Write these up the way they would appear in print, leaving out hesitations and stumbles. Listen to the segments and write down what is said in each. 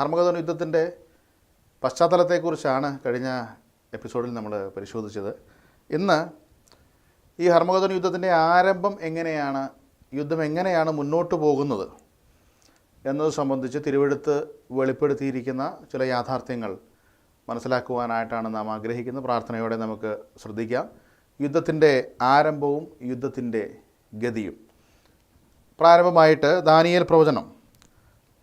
ഹർമഗദോൻ യുദ്ധത്തിൻ്റെ പശ്ചാത്തലത്തെക്കുറിച്ചാണ് കഴിഞ്ഞ എപ്പിസോഡിൽ നമ്മൾ പരിശോധിച്ചത്. ഇന്ന് ഈ ഹർമഗദോൻ യുദ്ധത്തിൻ്റെ ആരംഭം എങ്ങനെയാണ്, യുദ്ധം എങ്ങനെയാണ് മുന്നോട്ട് പോകുന്നത് എന്നത് സംബന്ധിച്ച് തിരുവെഴുത്ത് വെളിപ്പെടുത്തിയിരിക്കുന്ന ചില യാഥാർത്ഥ്യങ്ങൾ മനസ്സിലാക്കുവാനായിട്ടാണ് നാം ആഗ്രഹിക്കുന്നത്. പ്രാർത്ഥനയോടെ നമുക്ക് ശ്രദ്ധിക്കാം. യുദ്ധത്തിൻ്റെ ആരംഭവും യുദ്ധത്തിൻ്റെ ഗതിയും. പ്രാരംഭമായിട്ട് ദാനിയേൽ പ്രവചനം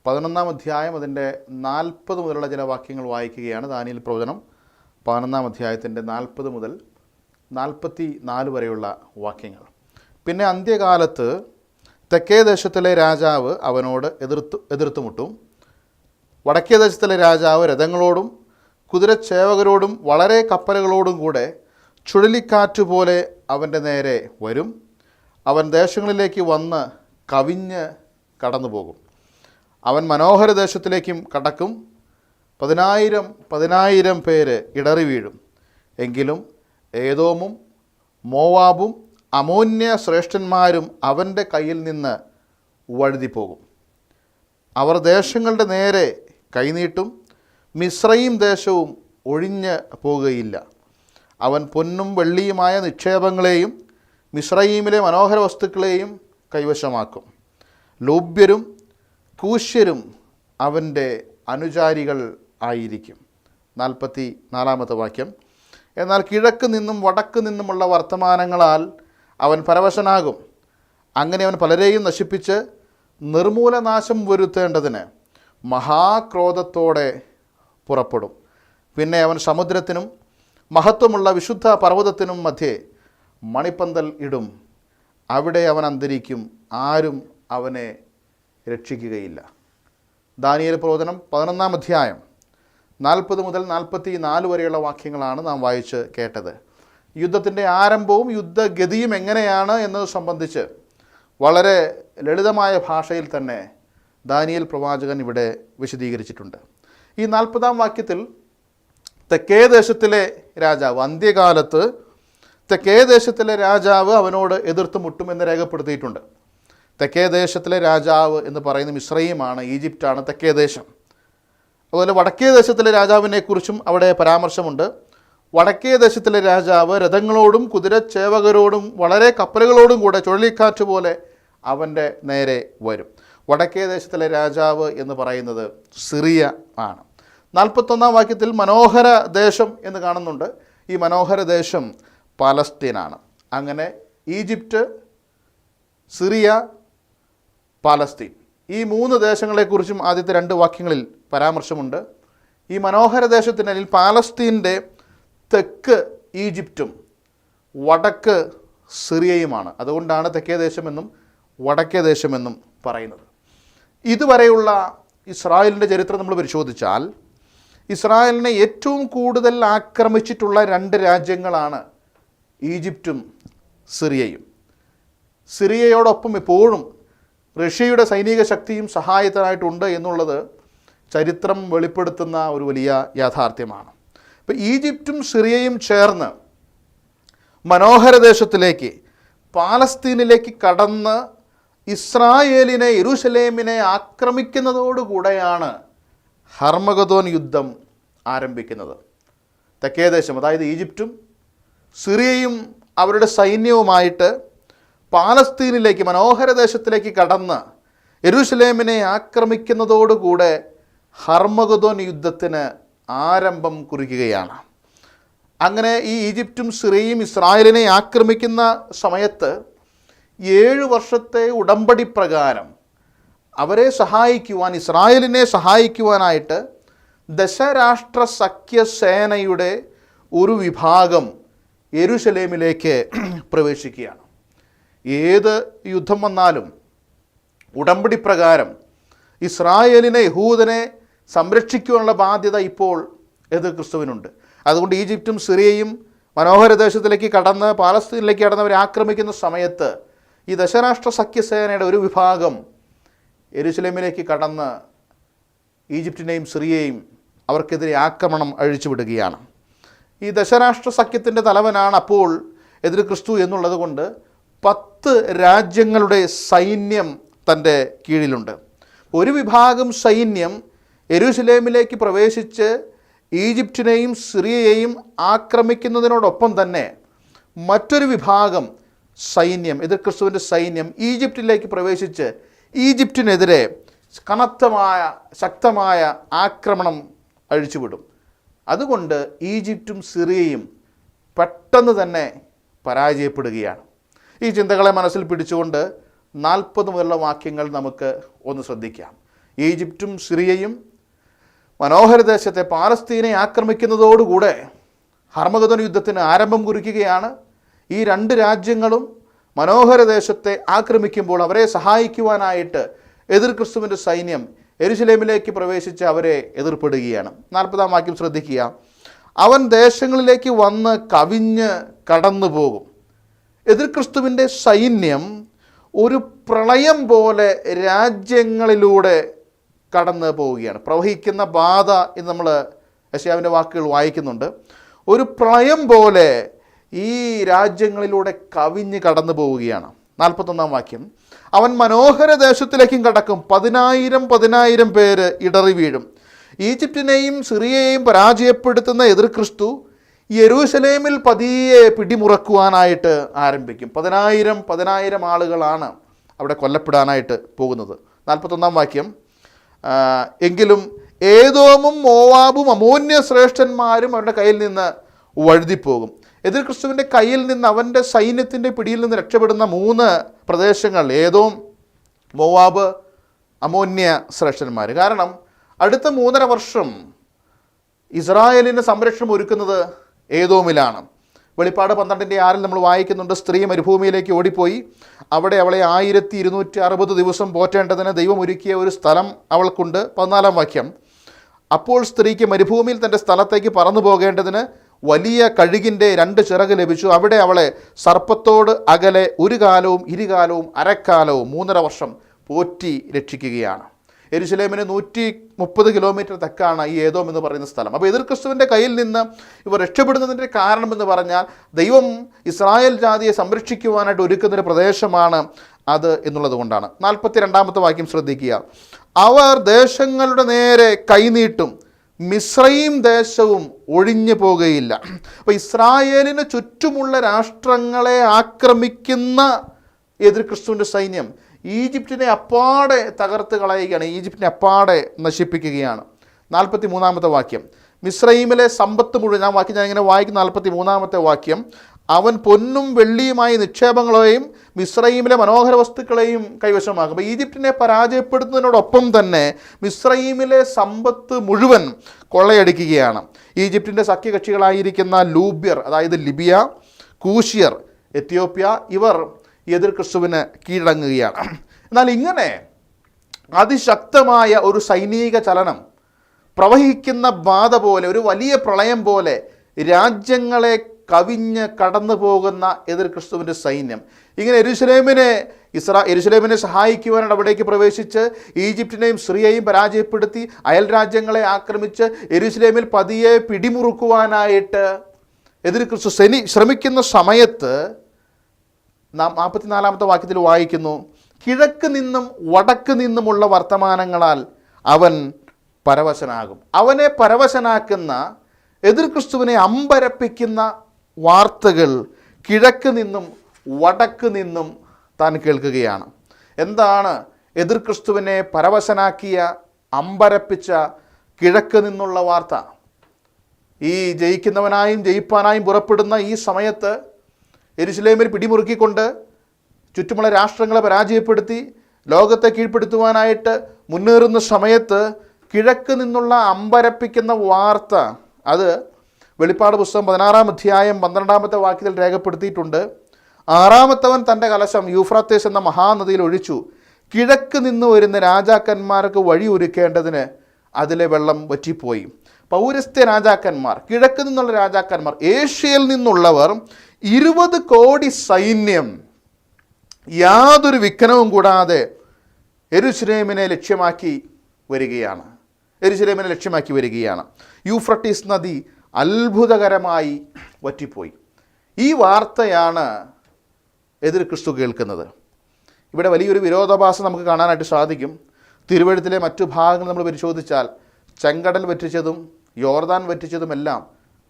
11-ാം അധ്യായം അതിൻ്റെ 40 മുതലുള്ള ചില വാക്യങ്ങൾ വായിക്കുകയാണ്. ദാനിയേൽ പ്രവചനം 11-ാം അധ്യായത്തിൻ്റെ 40 മുതൽ 44 വരെയുള്ള വാക്യങ്ങൾ. പിന്നെ അന്ത്യകാലത്ത് തെക്കേ ദേശത്തിലെ രാജാവ് അവനോട് എതിർത്തുമുട്ടും. വടക്കേ ദേശത്തിലെ രാജാവ് രഥങ്ങളോടും കുതിരച്ചേവകരോടും വളരെ കപ്പലുകളോടും കൂടെ ചുഴലിക്കാറ്റുപോലെ അവൻ്റെ നേരെ വരും. അവൻ ദേശങ്ങളിലേക്ക് വന്ന് കവിഞ്ഞ് കടന്നു പോകും. അവൻ മനോഹര ദേശത്തിലേക്കും കടക്കും. 10,000 പേര് ഇടറി വീഴും. എങ്കിലും ഏദോമും മോവാബും അമോന്യ ശ്രേഷ്ഠന്മാരും അവൻ്റെ കയ്യിൽ നിന്ന് വഴുതിപ്പോകും. അവർ ദേശങ്ങളുടെ നേരെ കൈനീട്ടും. മിസ്രയീം ദേശവും ഒഴിഞ്ഞ് പോകുകയില്ല. അവൻ പൊന്നും വെള്ളിയുമായ നിക്ഷേപങ്ങളെയും മിസ്രയീമിലെ മനോഹര വസ്തുക്കളെയും കൈവശമാക്കും. ലൂബ്യരും കൂശ്യരും അവൻ്റെ അനുചാരികൾ ആയിരിക്കും. 44-ാമത്തെ വാക്യം. എന്നാൽ കിഴക്ക് നിന്നും വടക്ക് നിന്നുമുള്ള വർത്തമാനങ്ങളാൽ അവൻ പരവശനാകും. അങ്ങനെ അവൻ പലരെയും നശിപ്പിച്ച് നിർമൂലനാശം വരുത്തേണ്ടതിന് മഹാക്രോധത്തോടെ പുറപ്പെടും. പിന്നെ അവൻ സമുദ്രത്തിനും മഹത്വമുള്ള വിശുദ്ധ പർവ്വതത്തിനും മധ്യേ മണിപ്പന്തൽ ഇടും. അവിടെ അവൻ അന്തരിക്കും. ആരും അവനെ രക്ഷിക്കുകയില്ല. ദാനിയേൽ പ്രവചനം 11-ാം അധ്യായം 40 മുതൽ 44 വരെയുള്ള വാക്യങ്ങളാണ് നാം വായിച്ച് കേട്ടത്. യുദ്ധത്തിൻ്റെ ആരംഭവും യുദ്ധഗതിയും എങ്ങനെയാണ് എന്നത് സംബന്ധിച്ച് വളരെ ലളിതമായ ഭാഷയിൽ തന്നെ ദാനിയേൽ പ്രവാചകൻ ഇവിടെ വിശദീകരിച്ചിട്ടുണ്ട്. ഈ 40-ാം വാക്യത്തിൽ തെക്കേ ദേശത്തിലെ രാജാവ്, അന്ത്യകാലത്ത് തെക്കേ ദേശത്തിലെ രാജാവ് അവനോട് എതിർത്ത് മുട്ടുമെന്ന് രേഖപ്പെടുത്തിയിട്ടുണ്ട്. തെക്കേ ദേശത്തിലെ രാജാവ് എന്ന് പറയുന്ന മിസ്രയീമാണ്, ഈജിപ്റ്റാണ് തെക്കേ ദേശം. അതുപോലെ വടക്കേ ദേശത്തിലെ രാജാവിനെക്കുറിച്ചും അവിടെ പരാമർശമുണ്ട്. വടക്കേ ദേശത്തിലെ രാജാവ് രഥങ്ങളോടും കുതിരച്ചേവകരോടും വളരെ കപ്പലുകളോടും കൂടെ ചുഴലിക്കാറ്റ് പോലെ അവൻ്റെ നേരെ വരും. വടക്കേ ദേശത്തിലെ രാജാവ് എന്ന് പറയുന്നത് സിറിയ ആണ്. 41-ാം വാക്യത്തിൽ മനോഹര ദേശം എന്ന് കാണുന്നുണ്ട്. ഈ മനോഹര ദേശം പാലസ്തീനാണ്. അങ്ങനെ ഈജിപ്റ്റ്, സിറിയ, പാലസ്തീൻ, ഈ 3 ദേശങ്ങളെക്കുറിച്ചും ആദ്യത്തെ 2 വാക്യങ്ങളിൽ പരാമർശമുണ്ട്. ഈ മനോഹര ദേശത്തിനിടയിൽ പാലസ്തീൻ്റെ തെക്ക് ഈജിപ്റ്റും വടക്ക് സിറിയയുമാണ്. അതുകൊണ്ടാണ് തെക്കേ ദേശമെന്നും വടക്കേ ദേശമെന്നും പറയുന്നത്. ഇതുവരെയുള്ള ഇസ്രായേലിൻ്റെ ചരിത്രം നമ്മൾ പരിശോധിച്ചാൽ ഇസ്രായേലിനെ ഏറ്റവും കൂടുതൽ ആക്രമിച്ചിട്ടുള്ള 2 രാജ്യങ്ങളാണ് ഈജിപ്റ്റും സിറിയയും. സിറിയയോടൊപ്പം എപ്പോഴും റഷ്യയുടെ സൈനിക ശക്തിയും സഹായത്തിനായിട്ടുണ്ട് എന്നുള്ളത് ചരിത്രം വെളിപ്പെടുത്തുന്ന ഒരു വലിയ യാഥാർത്ഥ്യമാണ്. ഇപ്പോൾ ഈജിപ്റ്റും സിറിയയും ചേർന്ന് മനോഹര ദേശത്തിലേക്ക്, പാലസ്തീനിലേക്ക് കടന്ന് ഇസ്രായേലിനെ, യെരൂശലേമിനെ ആക്രമിക്കുന്നതോടുകൂടെയാണ് ഹർമഗദോൻ യുദ്ധം ആരംഭിക്കുന്നത്. തെക്കേ ദേശം, അതായത് ഈജിപ്റ്റും സിറിയയും അവരുടെ സൈന്യവുമായിട്ട് പാലസ്തീനിലേക്ക്, മനോഹര ദേശത്തിലേക്ക് കടന്ന് യെരൂശലേമിനെ ആക്രമിക്കുന്നതോടുകൂടെ ഹർമഗദോൻ യുദ്ധത്തിന് ആരംഭം കുറിക്കുകയാണ്. അങ്ങനെ ഈ ഈജിപ്റ്റും സിറിയയും ഇസ്രായേലിനെ ആക്രമിക്കുന്ന സമയത്ത് 7 വർഷത്തെ ഉടമ്പടി പ്രകാരം അവരെ സഹായിക്കുവാൻ, ഇസ്രായേലിനെ സഹായിക്കുവാനായിട്ട് ദശരാഷ്ട്ര സഖ്യസേനയുടെ ഒരു വിഭാഗം യെരൂശലേമിലേക്ക് പ്രവേശിക്കുകയാണ്. ഏത് യുദ്ധം വന്നാലും ഉടമ്പടി പ്രകാരം ഇസ്രായേലിനെ, യഹൂദനെ സംരക്ഷിക്കുവാനുള്ള ബാധ്യത ഇപ്പോൾ ക്രിസ്തുവിനുണ്ട്. അതുകൊണ്ട് ഈജിപ്റ്റും സിറിയയും മനോഹര ദേശത്തിലേക്ക് കടന്ന് പാലസ്തീനിലേക്ക് കടന്നവരെ ആക്രമിക്കുന്ന സമയത്ത് ഈ ദശരാഷ്ട്ര സഖ്യസേനയുടെ ഒരു വിഭാഗം യെരൂശലേമിലേക്ക് കടന്ന് ഈജിപ്റ്റിനെയും സിറിയയും അവർക്കെതിരെ ആക്രമണം അഴിച്ചുവിടുകയാണ്. ഈ ദശരാഷ്ട്ര സഖ്യത്തിൻ്റെ തലവനാണ് അപ്പോൾ ക്രിസ്തു എന്നുള്ളത് കൊണ്ട് 10 രാജ്യങ്ങളുടെ സൈന്യം തൻ്റെ കീഴിലുണ്ട്. ഒരു വിഭാഗം സൈന്യം യെരൂശലേമിലേക്ക് പ്രവേശിച്ച് ഈജിപ്തിനെയും സിറിയയെയും ആക്രമിക്കുന്നതിനോടൊപ്പം തന്നെ മറ്റൊരു വിഭാഗം സൈന്യം, എതിർ ക്രിസ്തുവിൻ്റെ സൈന്യം ഈജിപ്തിലേക്ക് പ്രവേശിച്ച് ഈജിപ്തിനെതിരെ ശക്തമായ ആക്രമണം അഴിച്ചുവിടും. അതുകൊണ്ട് ഈജിപ്തും സിറിയയും പെട്ടെന്ന് തന്നെ പരാജയപ്പെടുകയാണ്. ഈ ചിന്തകളെ മനസ്സിൽ പിടിച്ചുകൊണ്ട് 40 മുതലുള്ള വാക്യങ്ങൾ നമുക്ക് ഒന്ന് ശ്രദ്ധിക്കാം. ഈജിപ്തും സിറിയയും മനോഹര ദേശത്തെ പാലസ്തീനെ ആക്രമിക്കുന്നതോടുകൂടെ ഹർമഗദോൻ യുദ്ധത്തിന് ആരംഭം കുറിക്കുകയാണ്. ഈ 2 രാജ്യങ്ങളും മനോഹര ദേശത്തെ ആക്രമിക്കുമ്പോൾ അവരെ സഹായിക്കുവാനായിട്ട് എതിർ ക്രിസ്തുവിൻ്റെ സൈന്യം യെരൂശലേമിലേക്ക് പ്രവേശിച്ച് അവരെ എതിർപ്പെടുകയാണ്. 40-ാം വാക്യം ശ്രദ്ധിക്കുക. അവൻ ദേശങ്ങളിലേക്ക് വന്ന് കവിഞ്ഞ് കടന്നു പോകും. എതിർ ക്രിസ്തുവിൻ്റെ സൈന്യം ഒരു പ്രളയം പോലെ രാജ്യങ്ങളിലൂടെ കടന്നു പോവുകയാണ്. പ്രവഹിക്കുന്ന ബാധ എന്ന് നമ്മൾ യെശയ്യാവിൻ്റെ വാക്കുകൾ വായിക്കുന്നുണ്ട്. ഒരു പ്രളയം പോലെ ഈ രാജ്യങ്ങളിലൂടെ കവിഞ്ഞ് കടന്നു പോവുകയാണ്. 41-ാം വാക്യം. അവൻ മനോഹര ദേശത്തിലേക്കും കടക്കും, 10,000 പേര് ഇടറി വീഴും. ഈജിപ്തിനെയും സിറിയയെയും പരാജയപ്പെടുത്തുന്ന എതിർ ക്രിസ്തു യെരൂശലേമിൽ പതിയെ പിടിമുറക്കുവാനായിട്ട് ആരംഭിക്കും. 10,000 ആളുകളാണ് അവിടെ കൊല്ലപ്പെടാനായിട്ട് പോകുന്നത്. 41-ാം വാക്യം. എങ്കിലും ഏദോമും മോവാബും അമോന്യ ശ്രേഷ്ഠന്മാരും അവരുടെ കയ്യിൽ നിന്ന് വഴുതിപ്പോകും. എതിർ ക്രിസ്തുവിൻ്റെ കയ്യിൽ നിന്ന്, അവൻ്റെ സൈന്യത്തിൻ്റെ പിടിയിൽ നിന്ന് രക്ഷപ്പെടുന്ന 3 പ്രദേശങ്ങൾ ഏദോം, മോവാബ്, അമോന്യ ശ്രേഷ്ഠന്മാർ. കാരണം അടുത്ത 3.5 വർഷം ഇസ്രായേലിന് സംരക്ഷണം ഒരുക്കുന്നത് ഏദോമിലാണ്. വെളിപ്പാട് 12:6 നമ്മൾ വായിക്കുന്നുണ്ട്, സ്ത്രീ മരുഭൂമിയിലേക്ക് ഓടിപ്പോയി അവിടെ അവളെ 1260 ദിവസം പോറ്റേണ്ടതിന് ദൈവം ഒരുക്കിയ ഒരു സ്ഥലം അവൾക്കുണ്ട്. 14-ാം വാക്യം. അപ്പോൾ സ്ത്രീക്ക് മരുഭൂമിയിൽ തൻ്റെ സ്ഥലത്തേക്ക് പറന്നു പോകേണ്ടതിന് വലിയ കഴുകിൻ്റെ 2 ചിറക് ലഭിച്ചു. അവിടെ അവളെ സർപ്പത്തോട് അകലെ 1 കാലവും 2 കാലവും അരക്കാലവും 3.5 വർഷം പോറ്റി രക്ഷിക്കുകയാണ്. യെരൂശലേമിന് 130 കിലോമീറ്റർ തെക്കാണ് ഈ ഏദോം എന്ന് പറയുന്ന സ്ഥലം. അപ്പോൾ എതിർ ക്രിസ്തുവിൻ്റെ കയ്യിൽ നിന്ന് ഇവർ രക്ഷപ്പെടുന്നതിൻ്റെ കാരണമെന്ന് പറഞ്ഞാൽ ദൈവം ഇസ്രായേൽ ജാതിയെ സംരക്ഷിക്കുവാനായിട്ട് ഒരുക്കുന്നൊരു പ്രദേശമാണ് അത് എന്നുള്ളത് കൊണ്ടാണ്. 42-ാമത്തെ വാക്യം ശ്രദ്ധിക്കുക. അവർ ദേശങ്ങളുടെ നേരെ കൈനീട്ടും, മിസ്രയീം ദേശവും ഒഴിഞ്ഞു പോകുകയില്ല. അപ്പോൾ ഇസ്രായേലിന് ചുറ്റുമുള്ള രാഷ്ട്രങ്ങളെ ആക്രമിക്കുന്ന എതിർ ക്രിസ്തുവിൻ്റെ സൈന്യം ഈജിപ്തിനെ അപ്പാടെ തകർത്ത് കളയുകയാണ്, ഈജിപ്തിനെ അപ്പാടെ നശിപ്പിക്കുകയാണ്. 43-ാമത്തെ വാക്യം. മിസ്രയീമിലെ സമ്പത്ത് മുഴുവൻ, ഞാൻ ഇങ്ങനെ വായിക്കുന്ന 43-ാമത്തെ വാക്യം. അവൻ പൊന്നും വെള്ളിയുമായി നിക്ഷേപങ്ങളെയും മിസ്രയീമിലെ മനോഹര വസ്തുക്കളെയും കൈവശമാക്കും. അപ്പോൾ ഈജിപ്തിനെ പരാജയപ്പെടുത്തുന്നതിനോടൊപ്പം തന്നെ മിസ്രയീമിലെ സമ്പത്ത് മുഴുവൻ കൊള്ളയടിക്കുകയാണ്. ഈജിപ്തിൻ്റെ സഖ്യകക്ഷികളായിരിക്കുന്ന ലൂബ്യർ, അതായത് ലിബിയ, കൂഷ്യർ, എത്യോപ്യ, ഇവർ എതിർ ക്രിസ്തുവിന് കീഴടങ്ങുകയാണ്. എന്നാൽ ഇങ്ങനെ അതിശക്തമായ ഒരു സൈനിക ചലനം, പ്രവഹിക്കുന്ന ബാധ പോലെ, ഒരു വലിയ പ്രളയം പോലെ രാജ്യങ്ങളെ കവിഞ്ഞ് കടന്നു പോകുന്ന എതിർ ക്രിസ്തുവിൻ്റെ സൈന്യം ഇങ്ങനെ യെരൂശലേമിനെ സഹായിക്കുവാനായിട്ട് അവിടേക്ക് പ്രവേശിച്ച് ഈജിപ്തിനെയും സിറിയയും പരാജയപ്പെടുത്തി അയൽ രാജ്യങ്ങളെ ആക്രമിച്ച് യെരൂശലേമിൽ പതിയെ പിടിമുറുക്കുവാനായിട്ട് എതിർ ക്രിസ്തു ശ്രമിക്കുന്ന സമയത്ത് നാം 44-ാമത്തെ വാക്യത്തിൽ വായിക്കുന്നു, കിഴക്ക് നിന്നും വടക്ക് നിന്നുമുള്ള വർത്തമാനങ്ങളാൽ അവൻ പരവശനാകും. അവനെ പരവശനാക്കുന്ന, എതിർ ക്രിസ്തുവിനെ അമ്പരപ്പിക്കുന്ന വാർത്തകൾ കിഴക്ക് നിന്നും വടക്ക് നിന്നും താൻ കേൾക്കുകയാണ്. എന്താണ് എതിർ ക്രിസ്തുവിനെ പരവശനാക്കിയ, അമ്പരപ്പിച്ച കിഴക്ക് നിന്നുള്ള വാർത്ത? ഈ ജയിക്കുന്നവനായും ജയിപ്പാനായും പുറപ്പെടുന്ന ഈ സമയത്ത് യെരൂശലേമിൽ പിടിമുറുക്കിക്കൊണ്ട് ചുറ്റുമുള്ള രാഷ്ട്രങ്ങളെ പരാജയപ്പെടുത്തി ലോകത്തെ കീഴ്പ്പെടുത്തുവാനായിട്ട് മുന്നേറുന്ന സമയത്ത് കിഴക്ക് നിന്നുള്ള അമ്പരപ്പിക്കുന്ന വാർത്ത, അത് വെളിപ്പാട് പുസ്തകം 16-ാം അധ്യായം 12-ാമത്തെ വാക്യത്തിൽ രേഖപ്പെടുത്തിയിട്ടുണ്ട്. 6-മത്തവൻ തൻ്റെ കലശം യൂഫ്രട്ടീസ് എന്ന മഹാനദിയിൽ ഒഴിച്ചു, കിഴക്ക് നിന്ന് വരുന്ന രാജാക്കന്മാർക്ക് വഴി ഒരുക്കേണ്ടതിന് അതിലെ വെള്ളം വറ്റിപ്പോയി. പൗരസ്ത്യ രാജാക്കന്മാർ, കിഴക്ക് നിന്നുള്ള രാജാക്കന്മാർ, ഏഷ്യയിൽ നിന്നുള്ളവർ 20 കോടി സൈന്യം യാതൊരു വിഘ്നവും കൂടാതെ യെരൂശലേമിനെ ലക്ഷ്യമാക്കി വരികയാണ്. യൂഫ്രട്ടീസ് നദി അത്ഭുതകരമായി വറ്റിപ്പോയി. ഈ വാർത്തയാണ് എതിർ ക്രിസ്തു കേൾക്കുന്നത്. ഇവിടെ വലിയൊരു വിരോധാഭാസം നമുക്ക് കാണാനായിട്ട് സാധിക്കും. തിരുവെഴുത്തിലെ മറ്റു ഭാഗങ്ങൾ നമ്മൾ പരിശോധിച്ചാൽ ചെങ്കടൽ വറ്റിച്ചതും യോർദാൻ വറ്റിച്ചതുമെല്ലാം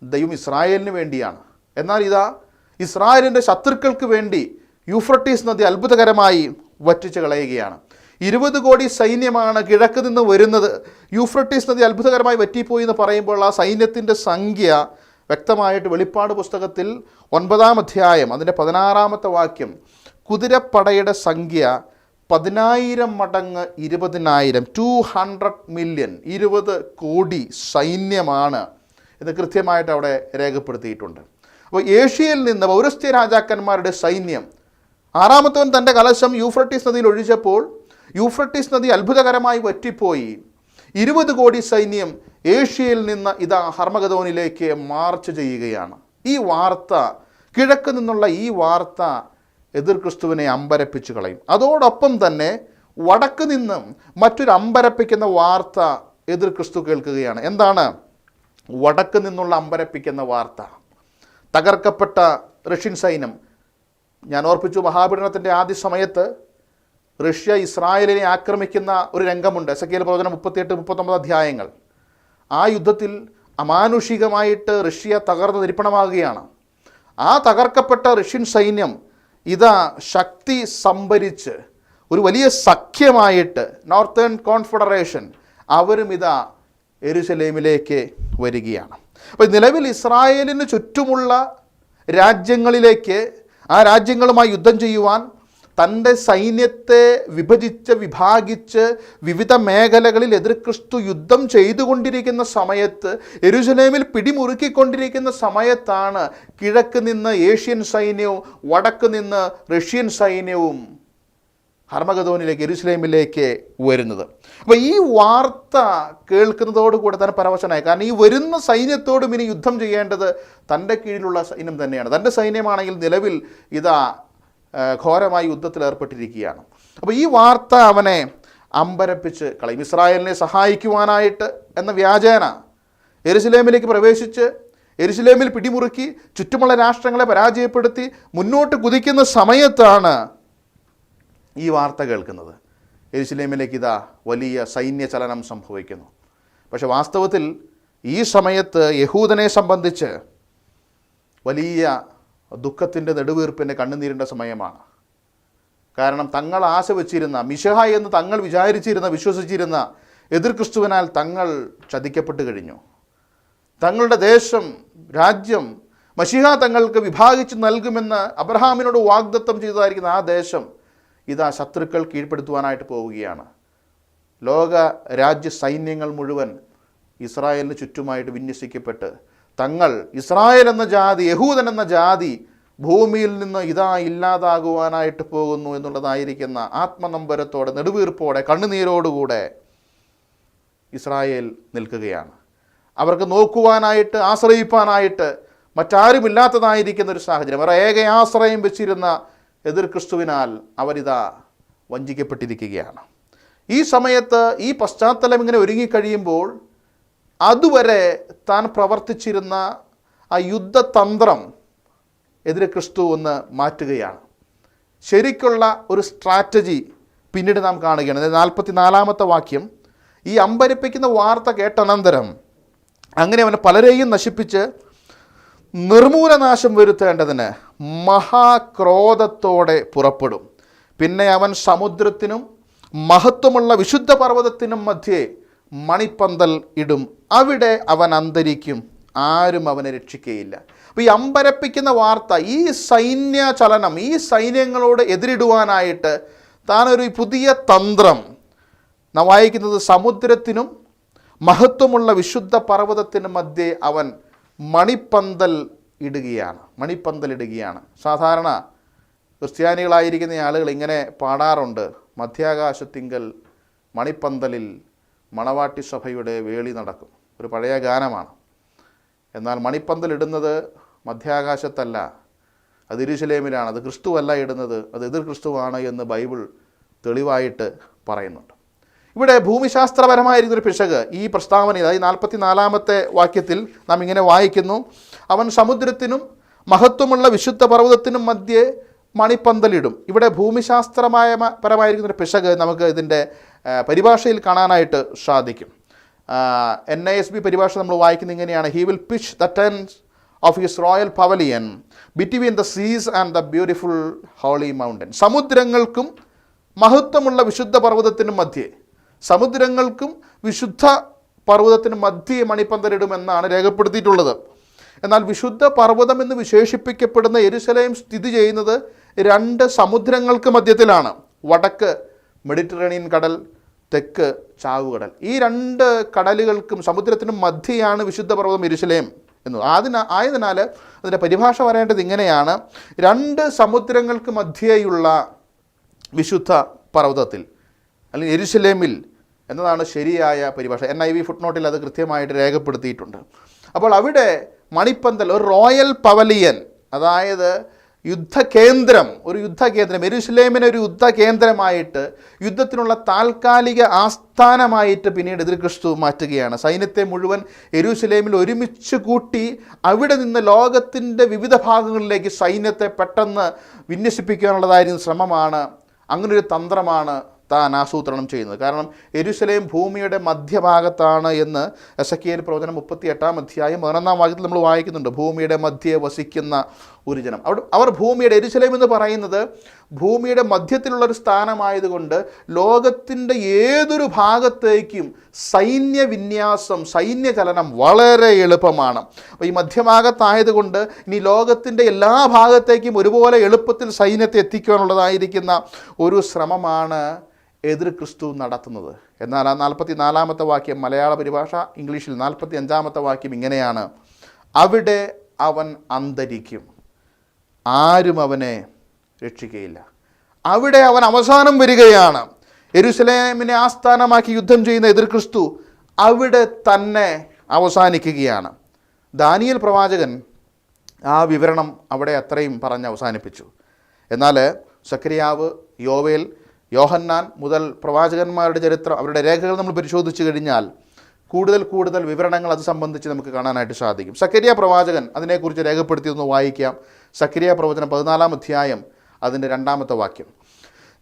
ദൈവം ഇസ്രായേലിന് വേണ്ടിയാണ്. എന്നാൽ ഇതാ ഇസ്രായേലിൻ്റെ ശത്രുക്കൾക്ക് വേണ്ടി യൂഫ്രട്ടീസ് നദി അത്ഭുതകരമായി വറ്റിച്ച് കളയുകയാണ്. 20 കോടി സൈന്യമാണ് കിഴക്ക് നിന്ന് വരുന്നത്. യൂഫ്രട്ടീസ് നദി അത്ഭുതകരമായി വറ്റിപ്പോയി എന്ന് പറയുമ്പോൾ ആ സൈന്യത്തിൻ്റെ സംഖ്യ വ്യക്തമായിട്ട് വെളിപ്പാട് പുസ്തകത്തിൽ 9-ാം അധ്യായം അതിൻ്റെ 16-ാമത്തെ വാക്യം, കുതിരപ്പടയുടെ സംഖ്യ 10,000 മടങ്ങ് 20,000, 200 മില്യൺ, 20 കോടി സൈന്യമാണ് എന്ന് കൃത്യമായിട്ട് അവിടെ രേഖപ്പെടുത്തിയിട്ടുണ്ട്. അപ്പോൾ ഏഷ്യയിൽ നിന്ന് പൗരസ്ത്യ രാജാക്കന്മാരുടെ സൈന്യം 6-ാമത്തവൻ തൻ്റെ കലശം യൂഫ്രട്ടീസ് നദിയിൽ ഒഴിച്ചപ്പോൾ യൂഫ്രട്ടീസ് നദി അത്ഭുതകരമായി വറ്റിപ്പോയി. 20 കോടി സൈന്യം ഏഷ്യയിൽ നിന്ന് ഇതാ ഹർമഗദോനിലേക്ക് മാർച്ച് ചെയ്യുകയാണ്. ഈ വാർത്ത, കിഴക്ക് നിന്നുള്ള ഈ വാർത്ത എതിർ ക്രിസ്തുവിനെ അമ്പരപ്പിച്ചു കളയും. അതോടൊപ്പം തന്നെ വടക്ക് നിന്നും മറ്റൊരു അമ്പരപ്പിക്കുന്ന വാർത്ത എതിർ ക്രിസ്തു കേൾക്കുകയാണ്. എന്താണ് വടക്ക് നിന്നുള്ള അമ്പരപ്പിക്കുന്ന വാർത്ത? തകർക്കപ്പെട്ട റഷ്യൻ സൈന്യം. ഞാൻ ഓർപ്പിച്ചു, മഹാപീഡനത്തിൻ്റെ ആദ്യ സമയത്ത് റഷ്യ ഇസ്രായേലിനെ ആക്രമിക്കുന്ന ഒരു രംഗമുണ്ട്. എസെക്കിയേൽ പ്രവചനം 38-39 അധ്യായങ്ങൾ. ആ യുദ്ധത്തിൽ അമാനുഷികമായിട്ട് റഷ്യ തകർന്ന് നിരിപ്പണമാകുകയാണ്. ആ തകർക്കപ്പെട്ട റഷ്യൻ സൈന്യം ഇതാ ശക്തി സംഭരിച്ച് ഒരു വലിയ സഖ്യമായിട്ട് നോർത്തേൺ കോൺഫെഡറേഷൻ അവരും ഇതാ യെരുശലേമിലേക്ക് വരികയാണ്. അപ്പോൾ നിലവിൽ ഇസ്രായേലിന് ചുറ്റുമുള്ള രാജ്യങ്ങളിലേക്ക്, ആ രാജ്യങ്ങളുമായി യുദ്ധം ചെയ്യുവാൻ തൻ്റെ സൈന്യത്തെ വിഭാഗിച്ച് വിവിധ മേഖലകളിൽ എതിർ ക്രിസ്തു യുദ്ധം ചെയ്തുകൊണ്ടിരിക്കുന്ന സമയത്ത്, യെരുശലേമിൽ പിടിമുറുക്കിക്കൊണ്ടിരിക്കുന്ന സമയത്താണ് കിഴക്ക് നിന്ന് ഏഷ്യൻ സൈന്യവും വടക്ക് നിന്ന് റഷ്യൻ സൈന്യവും ഹർമഗദോനിലേക്ക്, യെരുശലേമിലേക്ക് വരുന്നത്. അപ്പോൾ ഈ വാർത്ത കേൾക്കുന്നതോടുകൂടെ തന്നെ പരവശനായി. കാരണം ഈ വരുന്ന സൈന്യത്തോടും ഇനി യുദ്ധം ചെയ്യേണ്ടത് തൻ്റെ കീഴിലുള്ള സൈന്യം തന്നെയാണ്. തൻ്റെ സൈന്യമാണെങ്കിൽ നിലവിൽ ഇതാ ഘോരമായി യുദ്ധത്തിൽ ഏർപ്പെട്ടിരിക്കുകയാണ്. അപ്പോൾ ഈ വാർത്ത അവനെ അമ്പരപ്പിച്ച് കളയും. ഇസ്രായേലിനെ സഹായിക്കുവാനായിട്ട് എന്ന വ്യാജേന യെരുശലേമിലേക്ക് പ്രവേശിച്ച് യെരുശലേമിൽ പിടിമുറുക്കി ചുറ്റുമുള്ള രാഷ്ട്രങ്ങളെ പരാജയപ്പെടുത്തി മുന്നോട്ട് കുതിക്കുന്ന സമയത്താണ് ഈ വാർത്ത കേൾക്കുന്നത്. യെരുശലേമിലേക്ക് ഇതാ വലിയ സൈന്യചലനം സംഭവിക്കുന്നു. പക്ഷെ വാസ്തവത്തിൽ ഈ സമയത്ത് യഹൂദനെ സംബന്ധിച്ച് വലിയ ദുഃഖത്തിൻ്റെ, നെടുവീർപ്പിൻ്റെ, കണ്ണുനീരിൻ്റെ സമയമാണ്. കാരണം തങ്ങൾ ആശ വച്ചിരുന്ന, മിശിഹ എന്ന് തങ്ങൾ വിചാരിച്ചിരുന്ന, വിശ്വസിച്ചിരുന്ന എതിർ ക്രിസ്തുവിനാൽ തങ്ങൾ ചതിക്കപ്പെട്ട് കഴിഞ്ഞു. തങ്ങളുടെ ദേശം, രാജ്യം മശിഹ തങ്ങൾക്ക് വിഭാഗിച്ച് നൽകുമെന്ന് അബ്രഹാമിനോട് വാഗ്ദത്തം ചെയ്തതായിരിക്കുന്ന ആ ദേശം ഇതാ ശത്രുക്കൾ കീഴ്പ്പെടുത്തുവാനായിട്ട് പോവുകയാണ്. ലോക രാജ്യ സൈന്യങ്ങൾ മുഴുവൻ ഇസ്രായേലിന് ചുറ്റുമായിട്ട് വിന്യസിക്കപ്പെട്ട് തങ്ങൾ, ഇസ്രായേൽ എന്ന ജാതി, യഹൂദൻ എന്ന ജാതി ഭൂമിയിൽ നിന്ന് ഇതാ ഇല്ലാതാകുവാനായിട്ട് പോകുന്നു എന്നുള്ളതായിരിക്കുന്ന ആത്മനമ്പരത്തോടെ, നെടുവീർപ്പോടെ, കണ്ണുനീരോടുകൂടെ ഇസ്രായേൽ നിൽക്കുകയാണ്. അവർക്ക് നോക്കുവാനായിട്ട്, ആശ്രയിപ്പാനായിട്ട് മറ്റാരുമില്ലാത്തതായിരിക്കുന്ന ഒരു സാഹചര്യം. അവർ ഏക ആശ്രയം വെച്ചിരുന്ന എതിർ ക്രിസ്തുവിനാൽ അവരിതാ വഞ്ചിക്കപ്പെട്ടിരിക്കുകയാണ്. ഈ സമയത്ത് ഈ പശ്ചാത്തലം ഇങ്ങനെ ഒരുങ്ങിക്കഴിയുമ്പോൾ അതുവരെ താൻ പ്രവർത്തിച്ചിരുന്ന ആ യുദ്ധതന്ത്രം എതിരെ ക്രിസ്തു ഒന്ന് മാറ്റുകയാണ്. ശരിക്കുള്ള ഒരു സ്ട്രാറ്റജി പിന്നീട് നാം കാണുകയാണ്. 44-ാമത്തെ വാക്യം, ഈ അമ്പരിപ്പിക്കുന്ന വാർത്ത കേട്ടനന്തരം അങ്ങനെ അവൻ പലരെയും നശിപ്പിച്ച് നിർമൂലനാശം വരുത്തേണ്ടതിന് മഹാക്രോധത്തോടെ പുറപ്പെടും. പിന്നെ അവൻ സമുദ്രത്തിനും മഹത്വമുള്ള വിശുദ്ധ പർവ്വതത്തിനും മധ്യേ മണിപ്പന്തൽ ഇടും. അവിടെ അവൻ അന്തരിക്കും, ആരും അവനെ രക്ഷിക്കുകയില്ല. അപ്പോൾ ഈ അമ്പരപ്പിക്കുന്ന വാർത്ത, ഈ സൈന്യ ചലനം, ഈ സൈന്യങ്ങളോട് എതിരിടുവാനായിട്ട് താനൊരു പുതിയ തന്ത്രം നാം വായിക്കുന്നത്, സമുദ്രത്തിനും മഹത്വമുള്ള വിശുദ്ധ പർവ്വതത്തിനും മധ്യേ അവൻ മണിപ്പന്തൽ ഇടുകയാണ്. സാധാരണ ക്രിസ്ത്യാനികളായിരിക്കുന്ന ആളുകൾ ഇങ്ങനെ പാടാറുണ്ട്, മധ്യാകാശത്തിങ്കൽ മണിപ്പന്തലിൽ മണവാട്ടി സഭയുടെ വേളി നടക്കും. ഒരു പഴയ ഗാനമാണ്. എന്നാൽ മണിപ്പന്തൽ ഇടുന്നത് മധ്യാകാശത്തല്ല, അത് യെരുശലേമിലാണ്. അത് ക്രിസ്തുവല്ല ഇടുന്നത്, അത് എതിർ ക്രിസ്തുവാണ് എന്ന് ബൈബിൾ തെളിവായിട്ട് പറയുന്നുണ്ട്. ഇവിടെ ഭൂമിശാസ്ത്രപരമായിരിക്കുന്നൊരു പിശക് ഈ പ്രസ്താവന, അതായത് 44-ാമത്തെ വാക്യത്തിൽ നാം ഇങ്ങനെ വായിക്കുന്നു, അവൻ സമുദ്രത്തിനും മഹത്വമുള്ള വിശുദ്ധ പർവ്വതത്തിനും മധ്യേ മണിപ്പന്തലിടും. ഇവിടെ ഭൂമിശാസ്ത്രപരമായിരിക്കുന്നൊരു പിശക് നമുക്ക് ഇതിൻ്റെ പരിഭാഷയിൽ കാണാനായിട്ട് സാധിക്കും. NISB പരിഭാഷ നമ്മൾ വായിക്കുന്നത് ഇങ്ങനെയാണ്: he will pitch the tents of his royal pavilion between the seas and the beautiful holy mountain. സമുദ്രങ്ങൾക്കും മഹത്വമുള്ള വിശുദ്ധ പർവ്വതത്തിനും മധ്യേ, സമുദ്രങ്ങൾക്കും വിശുദ്ധ പർവ്വതത്തിനും മധ്യേ മണിപ്പന്തലിടുമെന്നാണ് രേഖപ്പെടുത്തിയിട്ടുള്ളത്. എന്നാൽ വിശുദ്ധ പർവ്വതം എന്ന് വിശേഷിപ്പിക്കപ്പെടുന്ന യെരുശലേം സ്ഥിതി ചെയ്യുന്നത് 2 സമുദ്രങ്ങൾക്ക് മധ്യത്തിലാണ്. വടക്ക് മെഡിറ്ററേനിയൻ കടൽ, തെക്ക് ചാവുകടൽ. ഈ 2 കടലുകൾക്കും സമുദ്രത്തിനും മധ്യയാണ് വിശുദ്ധ പർവ്വതം യെരുശലേം എന്നത്. ആയതിനാൽ അതിൻ്റെ പരിഭാഷ പറയേണ്ടത് ഇങ്ങനെയാണ്: 2 സമുദ്രങ്ങൾക്ക് മധ്യേയുള്ള വിശുദ്ധ പർവ്വതത്തിൽ അല്ലെങ്കിൽ യെരുശലേമിൽ എന്നതാണ് ശരിയായ പരിഭാഷ. NIV ഫുട്നോട്ടിൽ അത് കൃത്യമായിട്ട് രേഖപ്പെടുത്തിയിട്ടുണ്ട്. അപ്പോൾ അവിടെ മണിപ്പന്തൽ, ഒരു റോയൽ പവലിയൻ, അതായത് യുദ്ധകേന്ദ്രം, ഒരു യുദ്ധകേന്ദ്രം, യെരുശലേമിനെ ഒരു യുദ്ധകേന്ദ്രമായിട്ട്, യുദ്ധത്തിനുള്ള താൽക്കാലിക ആസ്ഥാനമായിട്ട് പിന്നീട് എതിർ ക്രിസ്തു മാറ്റുകയാണ്. സൈന്യത്തെ മുഴുവൻ യെരുശലേമിൽ ഒരുമിച്ച് കൂട്ടി അവിടെ നിന്ന് ലോകത്തിൻ്റെ വിവിധ ഭാഗങ്ങളിലേക്ക് സൈന്യത്തെ പെട്ടെന്ന് വിന്യസിപ്പിക്കാനുള്ളതായിരുന്നു ശ്രമമാണ്. അങ്ങനൊരു തന്ത്രമാണ് താൻ ആസൂത്രണം ചെയ്യുന്നത്. കാരണം യെരുശലേം ഭൂമിയുടെ മധ്യഭാഗത്താണ് എന്ന് എസെക്കിയേൽ പ്രവചനം 38-ാം അധ്യായം 11-ാം വാക്യത്തിൽ നമ്മൾ വായിക്കുന്നുണ്ട്. ഭൂമിയുടെ മധ്യേ വസിക്കുന്ന ഒരു ജനം. അവർ ഭൂമിയുടെ, യെരുശലേം എന്ന് പറയുന്നത് ഭൂമിയുടെ മധ്യത്തിലുള്ളൊരു സ്ഥാനമായതുകൊണ്ട് ലോകത്തിൻ്റെ ഏതൊരു ഭാഗത്തേക്കും സൈന്യവിന്യാസം, സൈന്യചലനം വളരെ എളുപ്പമാണ്. അപ്പോൾ ഈ മധ്യഭാഗത്തായതുകൊണ്ട് ഇനി ലോകത്തിൻ്റെ എല്ലാ ഭാഗത്തേക്കും ഒരുപോലെ എളുപ്പത്തിൽ സൈന്യത്തെ എത്തിക്കാനുള്ളതായിരിക്കുന്ന ഒരു ശ്രമമാണ് എതിർ ക്രിസ്തു നടത്തുന്നത്. എന്നാൽ ആ 44-ാമത്തെ വാക്യം, മലയാള പരിഭാഷ, ഇംഗ്ലീഷിൽ 45-ാമത്തെ വാക്യം ഇങ്ങനെയാണ്: അവിടെ അവൻ അന്തരിക്കും, ആരും അവനെ രക്ഷിക്കുകയില്ല. അവിടെ അവൻ അവസാനം വരികയാണ്. യെരുശലേമിനെ ആസ്ഥാനമാക്കി യുദ്ധം ചെയ്യുന്ന എതിർ ക്രിസ്തു അവിടെ തന്നെ അവസാനിക്കുകയാണ്. ദാനിയേൽ പ്രവാചകൻ ആ വിവരണം അവിടെ അത്രയും പറഞ്ഞ് അവസാനിപ്പിച്ചു. എന്നാൽ സക്കറിയാവ്, യോവേൽ, യോഹന്നാൻ മുതൽ പ്രവാചകന്മാരുടെ ചരിത്രം, അവരുടെ രേഖകൾ നമ്മൾ പരിശോധിച്ചു കഴിഞ്ഞാൽ കൂടുതൽ വിവരണങ്ങൾ അത് സംബന്ധിച്ച് നമുക്ക് കാണാനായിട്ട് സാധിക്കും. സക്കറിയ പ്രവാചകൻ അതിനെക്കുറിച്ച് രേഖപ്പെടുത്തിയൊന്ന് വായിക്കാം. സക്കറിയ പ്രവചനം 14-ാം അധ്യായം അതിൻ്റെ 2-ാമത്തെ വാക്യം: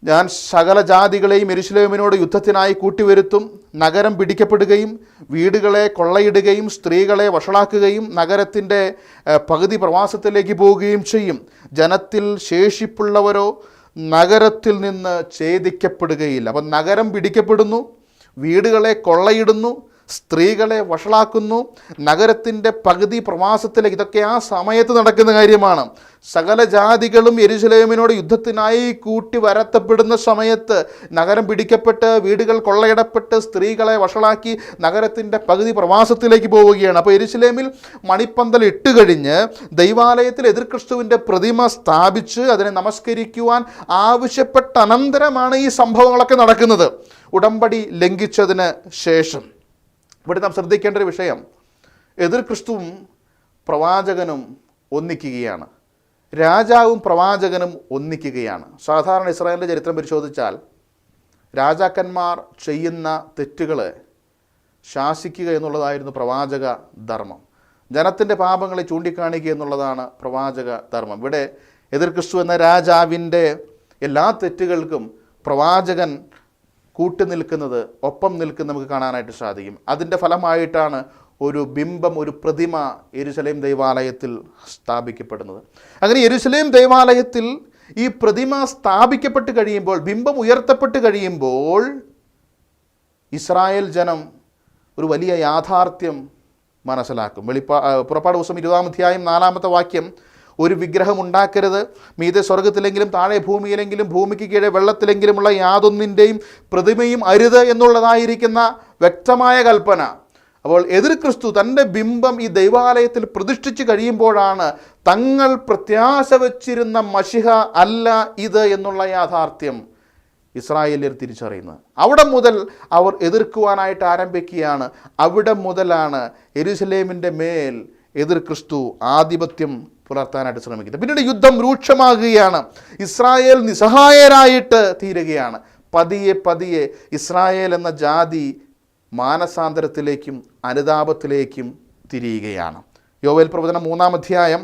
ഞാൻ സകല ജാതികളെയും യെരുശലേമിനോട് യുദ്ധത്തിനായി കൂട്ടിവരുത്തും. നഗരം പിടിക്കപ്പെടുകയും വീടുകളെ കൊള്ളയിടുകയും സ്ത്രീകളെ വഷളാക്കുകയും നഗരത്തിൻ്റെ പകുതി പ്രവാസത്തിലേക്ക് പോവുകയും ചെയ്യും. ജനത്തിൽ ശേഷിപ്പുള്ളവരോ നഗരത്തിൽ നിന്ന് ഛേദിക്കപ്പെടുകയില്ല. അപ്പം നഗരം പിടിക്കപ്പെടുന്നു, വീടുകളെ കൊള്ളയിടുന്നു, സ്ത്രീകളെ വഷളാക്കുന്നു, നഗരത്തിൻ്റെ പകുതി പ്രവാസത്തിലേക്ക്. ഇതൊക്കെ ആ സമയത്ത് നടക്കുന്ന കാര്യമാണ്. സകല ജാതികളും യെരുശലേമിനോട് യുദ്ധത്തിനായി കൂട്ടി വരത്തപ്പെടുന്ന സമയത്ത് നഗരം പിടിക്കപ്പെട്ട്, വീടുകൾ കൊള്ളയിടപ്പെട്ട്, സ്ത്രീകളെ വഷളാക്കി നഗരത്തിൻ്റെ പകുതി പ്രവാസത്തിലേക്ക് പോവുകയാണ്. അപ്പോൾ യെരുശലേമിൽ മണിപ്പന്തൽ ഇട്ടുകഴിഞ്ഞ് ദൈവാലയത്തിൽ എതിർ ക്രിസ്തുവിൻ്റെ പ്രതിമ സ്ഥാപിച്ച് അതിനെ നമസ്കരിക്കുവാൻ ആവശ്യപ്പെട്ട അനന്തരമാണ് ഈ സംഭവങ്ങളൊക്കെ നടക്കുന്നത്, ഉടമ്പടി ലംഘിച്ചതിന് ശേഷം. ഇവിടെ നാം ശ്രദ്ധിക്കേണ്ട ഒരു വിഷയം, എതിർ ക്രിസ്തുവും പ്രവാചകനും ഒന്നിക്കുകയാണ്, രാജാവും പ്രവാചകനും ഒന്നിക്കുകയാണ്. സാധാരണ ഇസ്രായേലിൻ്റെ ചരിത്രം പരിശോധിച്ചാൽ രാജാക്കന്മാർ ചെയ്യുന്ന തെറ്റുകളെ ശാസിക്കുക എന്നുള്ളതായിരുന്നു പ്രവാചക ധർമ്മം. ജനത്തിൻ്റെ പാപങ്ങളെ ചൂണ്ടിക്കാണിക്കുക എന്നുള്ളതാണ് പ്രവാചക ധർമ്മം. ഇവിടെ എതിർ ക്രിസ്തു എന്ന രാജാവിൻ്റെ എല്ലാ തെറ്റുകൾക്കും പ്രവാചകൻ കൂട്ടുനിൽക്കുന്നത്, ഒപ്പം നിൽക്കുന്നത് നമുക്ക് കാണാനായിട്ട് സാധിക്കും. അതിൻ്റെ ഫലമായിട്ടാണ് ഒരു ബിംബം, ഒരു പ്രതിമ യെരുശലേം ദൈവാലയത്തിൽ സ്ഥാപിക്കപ്പെടുന്നത്. അങ്ങനെ യെരുശലേം ദൈവാലയത്തിൽ ഈ പ്രതിമ സ്ഥാപിക്കപ്പെട്ട് കഴിയുമ്പോൾ, ബിംബം ഉയർത്തപ്പെട്ട് കഴിയുമ്പോൾ ഇസ്രായേൽ ജനം ഒരു വലിയ യാഥാർത്ഥ്യം മനസ്സിലാക്കും. പുറപ്പാട് ദിവസം 20-ാം അധ്യായം 4-ാമത്തെ വാക്യം: ഒരു വിഗ്രഹം ഉണ്ടാക്കരുത്, മീതെ സ്വർഗത്തിലെങ്കിലും താഴെ ഭൂമിയിലെങ്കിലും ഭൂമിക്ക് കീഴെ വെള്ളത്തിലെങ്കിലുമുള്ള യാതൊന്നിൻ്റെയും പ്രതിമയും അരുത് എന്നുള്ളതായിരിക്കുന്ന വ്യക്തമായ കൽപ്പന. അപ്പോൾ എതിർ ക്രിസ്തു തൻ്റെ ബിംബം ഈ ദൈവാലയത്തിൽ പ്രതിഷ്ഠിച്ച് കഴിയുമ്പോഴാണ് തങ്ങൾ പ്രത്യാശ വച്ചിരുന്ന മശിഹ അല്ല ഇത് എന്നുള്ള യാഥാർത്ഥ്യം ഇസ്രായേലിയർ തിരിച്ചറിയുന്നത്. അവിടെ മുതൽ അവർ എതിർക്കുവാനായിട്ട് ആരംഭിക്കുകയാണ്. അവിടെ മുതലാണ് യെരുശലേമിൻ്റെ മേൽ എതിർ ക്രിസ്തു ആധിപത്യം പുലർത്താനായിട്ട് ശ്രമിക്കുന്നത്. പിന്നീട് യുദ്ധം രൂക്ഷമാകുകയാണ്. ഇസ്രായേൽ നിസ്സഹായരായിട്ട് തീരുകയാണ്. പതിയെ ഇസ്രായേൽ എന്ന ജാതി മാനസാന്തരത്തിലേക്കും അനുതാപത്തിലേക്കും തിരിയുകയാണ്. യോവേൽ പ്രവചനം 3-ാം അധ്യായം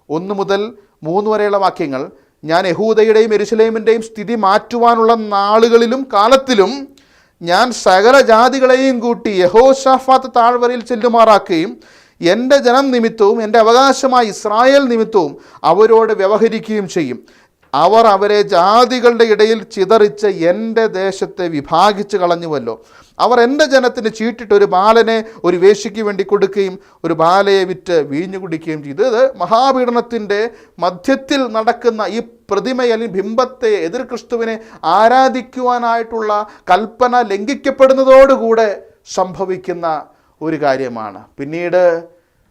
1 മുതൽ 3 വരെയുള്ള വാക്യങ്ങൾ: ഞാൻ യഹൂദയുടെയും യെരുശലേമിൻ്റെയും സ്ഥിതി മാറ്റുവാനുള്ള നാളുകളിലും കാലത്തിലും ഞാൻ സകല ജാതികളെയും കൂട്ടി യഹോശാഫാത്ത് താഴ്വരയിൽ ചെല്ലുമാറാക്കുകയും എൻ്റെ ജനം നിമിത്തവും എൻ്റെ അവകാശമായ ഇസ്രായേൽ നിമിത്തവും അവരോട് വ്യവഹരിക്കുകയും ചെയ്യും. അവർ അവരെ ജാതികളുടെ ഇടയിൽ ചിതറിച്ച് എൻ്റെ ദേശത്തെ വിഭാഗിച്ച് കളഞ്ഞുവല്ലോ. അവർ എൻ്റെ ജനത്തിന് ചീട്ടിട്ട് ഒരു ബാലനെ ഒരു വേശ്യയ്ക്ക് വേണ്ടി കൊടുക്കുകയും ഒരു ബാലയെ വിറ്റ് വീഞ്ഞു കുടിക്കുകയും ചെയ്തു. ഇത് മഹാപീഡനത്തിൻ്റെ മധ്യത്തിൽ നടക്കുന്ന ഈ പ്രതിമയെ അല്ലെങ്കിൽ ബിംബത്തെ, എതിർ ക്രിസ്തുവിനെ ആരാധിക്കുവാനായിട്ടുള്ള കൽപ്പന ലംഘിക്കപ്പെടുന്നതോടുകൂടെ സംഭവിക്കുന്ന ഒരു കാര്യമാണ്. പിന്നീട്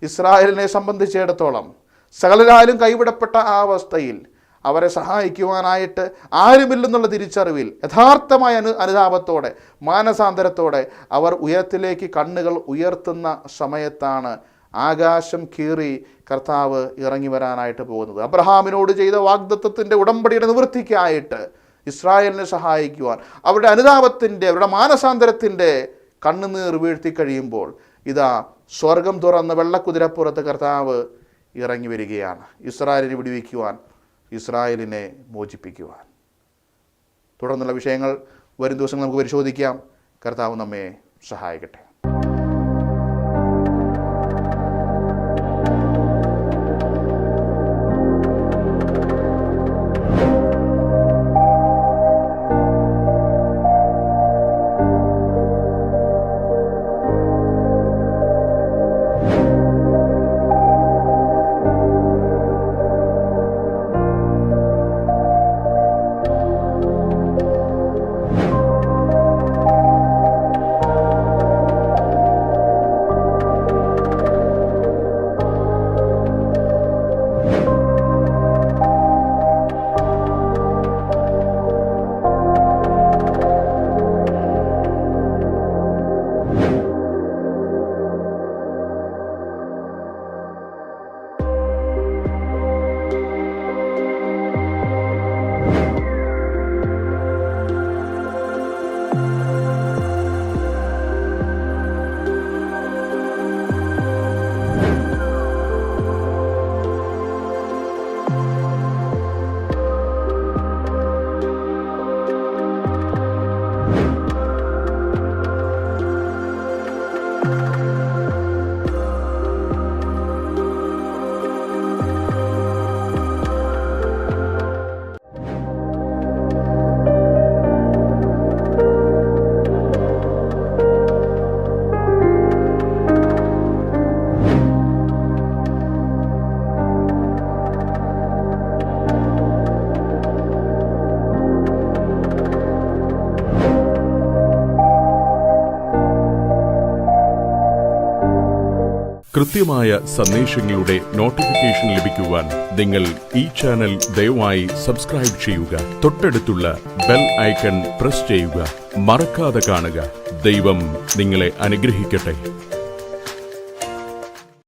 ഇസ്രായേലിനെ സംബന്ധിച്ചിടത്തോളം സകലരാലും കൈവിടപ്പെട്ട ആ അവസ്ഥയിൽ അവരെ സഹായിക്കുവാനായിട്ട് ആരുമില്ലെന്നുള്ള തിരിച്ചറിവിൽ യഥാർത്ഥമായ അനുതാപത്തോടെ മാനസാന്തരത്തോടെ അവർ ഉയരത്തിലേക്ക് കണ്ണുകൾ ഉയർത്തുന്ന സമയത്താണ് ആകാശം കീറി കർത്താവ് ഇറങ്ങി വരാനായിട്ട് പോകുന്നത്. അബ്രഹാമിനോട് ചെയ്ത വാഗ്ദത്തത്തിൻ്റെ ഉടമ്പടിയുടെ നിവൃത്തിക്കായിട്ട് ഇസ്രായേലിനെ സഹായിക്കുവാൻ അവരുടെ അനുതാപത്തിൻ്റെ, അവരുടെ മാനസാന്തരത്തിൻ്റെ കണ്ണുനീർ വീഴ്ത്തി കഴിയുമ്പോൾ ഇതാ സ്വർഗം തുറന്ന് വെള്ളക്കുതിരപ്പുറത്ത് കർത്താവ് ഇറങ്ങി വരികയാണ്. ഇസ്രായേലിനെ വിടുവിക്കുവാൻ, ഇസ്രായേലിനെ മോചിപ്പിക്കുവാൻ. തുടർന്നുള്ള വിഷയങ്ങൾ വരും ദിവസങ്ങൾ നമുക്ക് പരിശോധിക്കാം. കർത്താവ് നമ്മെ സഹായിക്കട്ടെ. കൃത്യമായ സന്ദേശങ്ങളുടെ നോട്ടിഫിക്കേഷൻ ലഭിക്കുവാൻ നിങ്ങൾ ഈ ചാനൽ ദയവായി സബ്സ്ക്രൈബ് ചെയ്യുക. തൊട്ടടുത്തുള്ള ബെൽ ഐക്കൺ പ്രസ് ചെയ്യുക. മറക്കാതെ കാണുക. ദൈവം നിങ്ങളെ അനുഗ്രഹിക്കട്ടെ.